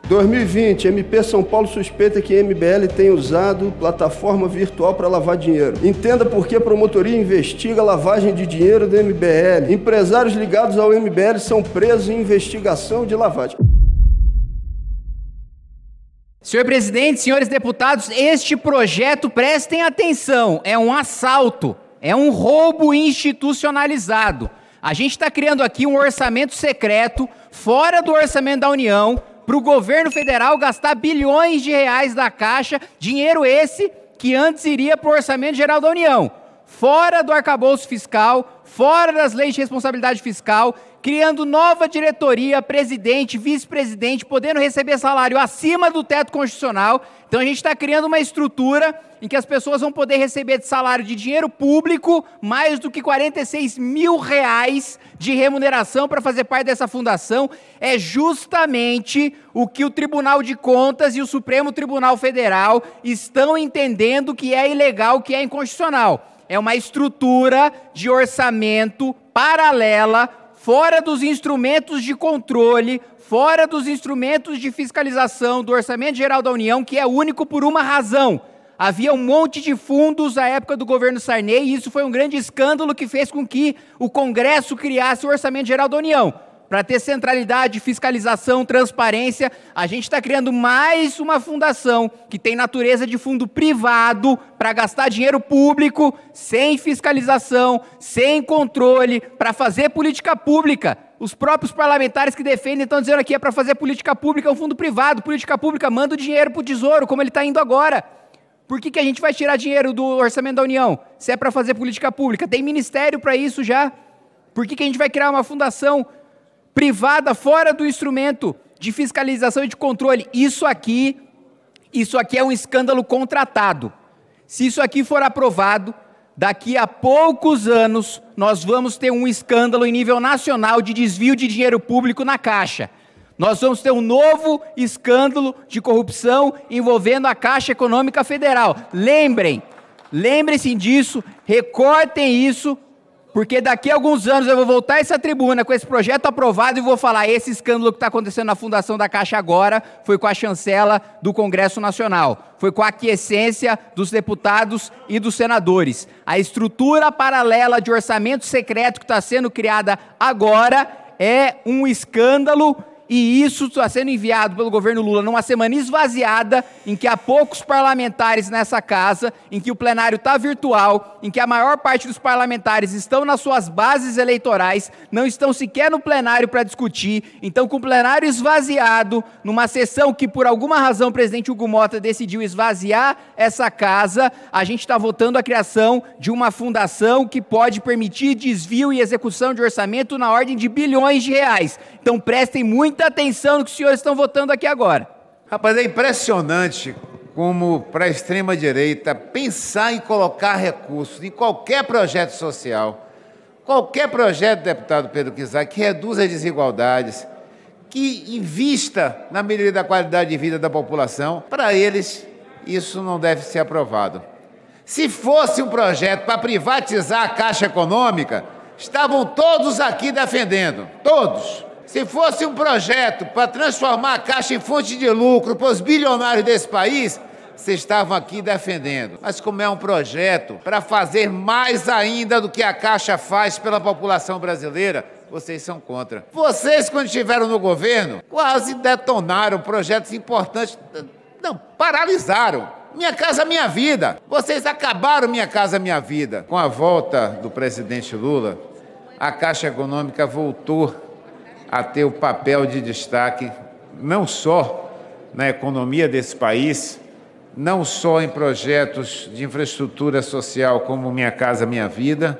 2020, MP São Paulo suspeita que MBL tem usado plataforma virtual para lavar dinheiro. Entenda por que a promotoria investiga a lavagem de dinheiro do MBL. Empresários ligados ao MBL são presos em investigação de lavagem. Senhor presidente, senhores deputados, este projeto, prestem atenção, é um assalto, é um roubo institucionalizado. A gente está criando aqui um orçamento secreto, fora do orçamento da União, para o governo federal gastar bilhões de reais da Caixa, dinheiro esse que antes iria para o Orçamento Geral da União, fora do arcabouço fiscal, fora das leis de responsabilidade fiscal, criando nova diretoria, presidente, vice-presidente, podendo receber salário acima do teto constitucional. Então a gente está criando uma estrutura em que as pessoas vão poder receber de salário de dinheiro público mais do que 46 mil reais de remuneração para fazer parte dessa fundação. É justamente o que o Tribunal de Contas e o Supremo Tribunal Federal estão entendendo que é ilegal, que é inconstitucional. É uma estrutura de orçamento paralela, fora dos instrumentos de controle, fora dos instrumentos de fiscalização do Orçamento Geral da União, que é único por uma razão. Havia um monte de fundos à época do governo Sarney, e isso foi um grande escândalo que fez com que o Congresso criasse o Orçamento Geral da União. Para ter centralidade, fiscalização, transparência, a gente está criando mais uma fundação que tem natureza de fundo privado para gastar dinheiro público, sem fiscalização, sem controle, para fazer política pública. Os próprios parlamentares que defendem estão dizendo aqui é para fazer política pública, é um fundo privado. Política pública manda o dinheiro para o Tesouro, como ele está indo agora. Por que a gente vai tirar dinheiro do Orçamento da União, se é para fazer política pública? Tem ministério para isso já. Por que a gente vai criar uma fundação privada fora do instrumento de fiscalização e de controle? Isso aqui é um escândalo contratado. Se isso aqui for aprovado, daqui a poucos anos nós vamos ter um escândalo em nível nacional de desvio de dinheiro público na Caixa. Nós vamos ter um novo escândalo de corrupção envolvendo a Caixa Econômica Federal. Lembrem-se disso, recortem isso, porque daqui a alguns anos eu vou voltar a essa tribuna com esse projeto aprovado e vou falar, esse escândalo que está acontecendo na fundação da Caixa agora foi com a chancela do Congresso Nacional, foi com a aquiescência dos deputados e dos senadores. A estrutura paralela de orçamento secreto que está sendo criada agora é um escândalo. E isso está sendo enviado pelo governo Lula numa semana esvaziada, em que há poucos parlamentares nessa casa, em que o plenário está virtual, em que a maior parte dos parlamentares estão nas suas bases eleitorais, não estão sequer no plenário para discutir. Então, com o plenário esvaziado, numa sessão que por alguma razão o presidente Hugo Motta decidiu esvaziar essa casa, a gente está votando a criação de uma fundação que pode permitir desvio e execução de orçamento na ordem de bilhões de reais. Então, prestem muita atenção no que os senhores estão votando aqui agora. Rapaz, é impressionante como para a extrema-direita pensar em colocar recursos em qualquer projeto social, qualquer projeto, deputado Pedro Kizak, que reduza as desigualdades, que invista na melhoria da qualidade de vida da população, para eles isso não deve ser aprovado. Se fosse um projeto para privatizar a Caixa Econômica, estavam todos aqui defendendo, todos. Se fosse um projeto para transformar a Caixa em fonte de lucro para os bilionários desse país, vocês estavam aqui defendendo. Mas como é um projeto para fazer mais ainda do que a Caixa faz pela população brasileira, vocês são contra. Vocês, quando estiveram no governo, quase detonaram projetos importantes. Não, paralisaram. Minha Casa Minha Vida. Vocês acabaram Minha Casa Minha Vida. Com a volta do presidente Lula, a Caixa Econômica voltou a ter o papel de destaque, não só na economia desse país, não só em projetos de infraestrutura social como Minha Casa Minha Vida,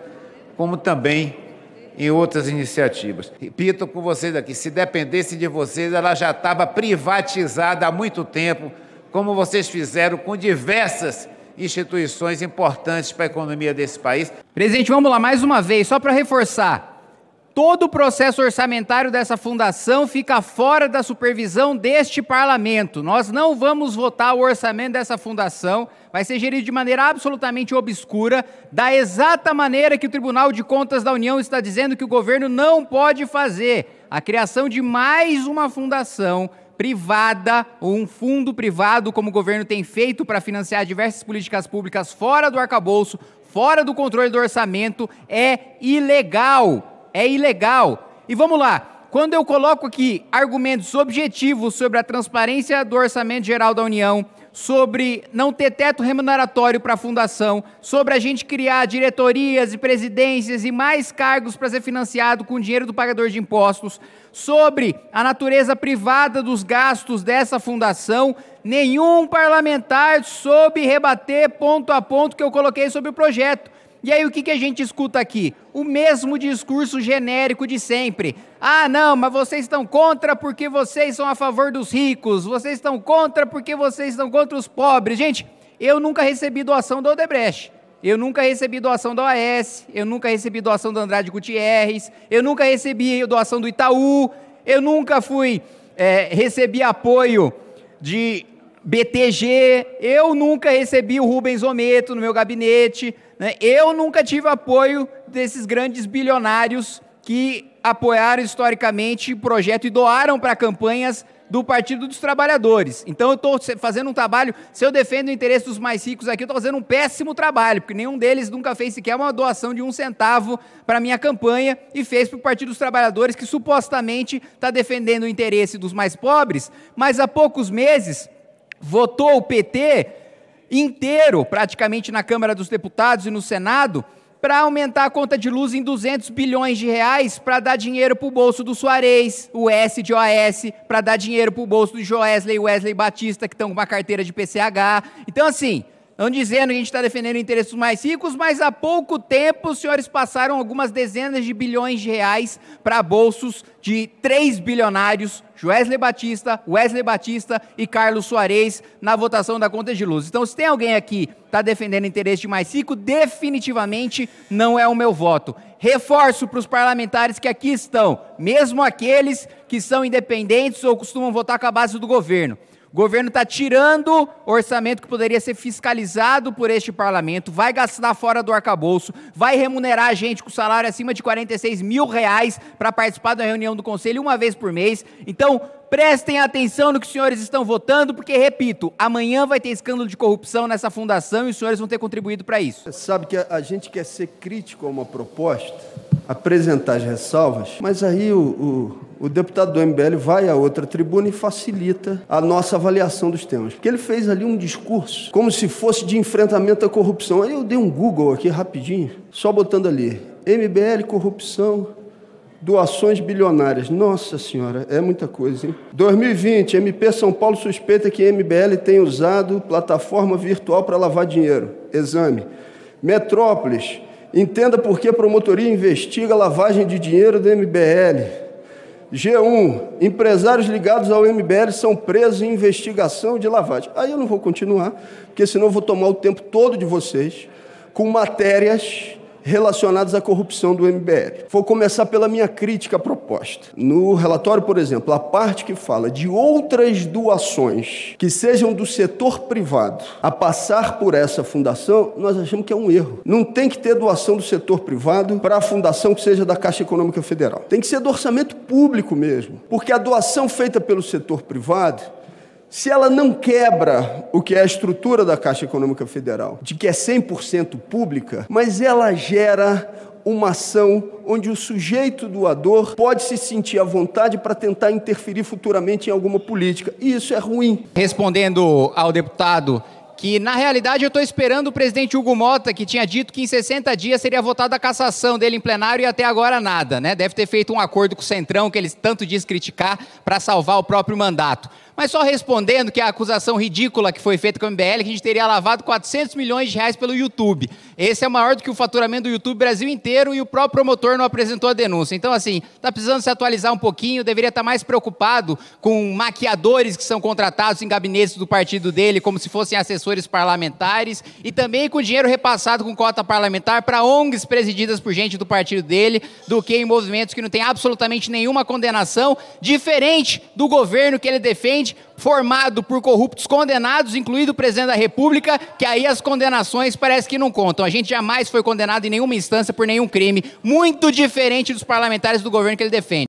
como também em outras iniciativas. Repito com vocês aqui, se dependesse de vocês, ela já estava privatizada há muito tempo, como vocês fizeram com diversas instituições importantes para a economia desse país. Presidente, vamos lá, mais uma vez, só para reforçar. Todo o processo orçamentário dessa fundação fica fora da supervisão deste parlamento. Nós não vamos votar o orçamento dessa fundação, vai ser gerido de maneira absolutamente obscura, da exata maneira que o Tribunal de Contas da União está dizendo que o governo não pode fazer. A criação de mais uma fundação privada, ou um fundo privado, como o governo tem feito para financiar diversas políticas públicas fora do arcabouço, fora do controle do orçamento, é ilegal. É ilegal. E vamos lá. Quando eu coloco aqui argumentos objetivos sobre a transparência do Orçamento Geral da União, sobre não ter teto remuneratório para a fundação, sobre a gente criar diretorias e presidências e mais cargos para ser financiado com dinheiro do pagador de impostos, sobre a natureza privada dos gastos dessa fundação, nenhum parlamentar soube rebater ponto a ponto que eu coloquei sobre o projeto. E aí o que a gente escuta aqui? O mesmo discurso genérico de sempre. Ah, não, mas vocês estão contra porque vocês são a favor dos ricos, vocês estão contra porque vocês estão contra os pobres. Gente, eu nunca recebi doação da Odebrecht, eu nunca recebi doação da OAS, eu nunca recebi doação da Andrade Gutierrez, eu nunca recebi doação do Itaú, eu nunca recebi apoio de BTG, eu nunca recebi o Rubens Ometo no meu gabinete, né? Eu nunca tive apoio desses grandes bilionários que apoiaram historicamente o projeto e doaram para campanhas do Partido dos Trabalhadores. Então eu estou fazendo um trabalho, se eu defendo o interesse dos mais ricos aqui, eu estou fazendo um péssimo trabalho, porque nenhum deles nunca fez sequer uma doação de 1 centavo para a minha campanha e fez para o Partido dos Trabalhadores, que supostamente está defendendo o interesse dos mais pobres, mas há poucos meses votou o PT inteiro, praticamente na Câmara dos Deputados e no Senado, para aumentar a conta de luz em 200 bilhões de reais, para dar dinheiro para o bolso do Suarez, o S de OAS, para dar dinheiro para o bolso do Joesley e Wesley Batista, que estão com uma carteira de PCH. Então, assim, não dizendo que a gente está defendendo o interesse dos mais ricos, mas há pouco tempo os senhores passaram algumas dezenas de bilhões de reais para bolsos de 3 bilionários, Joesley Batista, Wesley Batista e Carlos Suarez, na votação da conta de luz. Então, se tem alguém aqui que está defendendo o interesse de mais rico, definitivamente não é o meu voto. Reforço para os parlamentares que aqui estão, mesmo aqueles que são independentes ou costumam votar com a base do governo. O governo está tirando orçamento que poderia ser fiscalizado por este parlamento, vai gastar fora do arcabouço, vai remunerar a gente com salário acima de R$46 mil para participar da reunião do Conselho uma vez por mês. Então, prestem atenção no que os senhores estão votando, porque, repito, amanhã vai ter escândalo de corrupção nessa fundação e os senhores vão ter contribuído para isso. Você sabe que a gente quer ser crítico a uma proposta, apresentar as ressalvas, mas aí o deputado do MBL vai a outra tribuna e facilita a nossa avaliação dos temas. Porque ele fez ali um discurso como se fosse de enfrentamento à corrupção. Aí eu dei um Google aqui rapidinho, só botando ali, MBL, corrupção, doações bilionárias. Nossa senhora, é muita coisa, hein? 2020, MP São Paulo suspeita que MBL tem usado plataforma virtual para lavar dinheiro. Exame. Metrópolis, entenda por que a promotoria investiga lavagem de dinheiro do MBL. G1, empresários ligados ao MBL são presos em investigação de lavagem. Aí eu não vou continuar, porque senão eu vou tomar o tempo todo de vocês com matérias relacionadas à corrupção do MBL. Vou começar pela minha crítica à proposta. No relatório, por exemplo, a parte que fala de outras doações que sejam do setor privado a passar por essa fundação, nós achamos que é um erro. Não tem que ter doação do setor privado para a fundação que seja da Caixa Econômica Federal. Tem que ser do orçamento público mesmo, porque a doação feita pelo setor privado, se ela não quebra o que é a estrutura da Caixa Econômica Federal, de que é 100% pública, mas ela gera uma ação onde o sujeito doador pode se sentir à vontade para tentar interferir futuramente em alguma política. E isso é ruim. Respondendo ao deputado que, na realidade, eu estou esperando o presidente Hugo Mota, que tinha dito que em 60 dias seria votada a cassação dele em plenário e até agora nada, né? Deve ter feito um acordo com o Centrão, que eles tanto diz criticar, para salvar o próprio mandato. Mas só respondendo que a acusação ridícula que foi feita com o MBL, que a gente teria lavado 400 milhões de reais pelo YouTube. Esse é maior do que o faturamento do YouTube Brasil inteiro e o próprio promotor não apresentou a denúncia. Então, assim, está precisando se atualizar um pouquinho, deveria estar mais preocupado com maquiadores que são contratados em gabinetes do partido dele, como se fossem assessores parlamentares, e também com dinheiro repassado com cota parlamentar para ONGs presididas por gente do partido dele, do que em movimentos que não tem absolutamente nenhuma condenação, diferente do governo que ele defende, formado por corruptos condenados, incluído o presidente da República, que aí as condenações parece que não contam. A gente jamais foi condenado em nenhuma instância por nenhum crime, muito diferente dos parlamentares do governo que ele defende.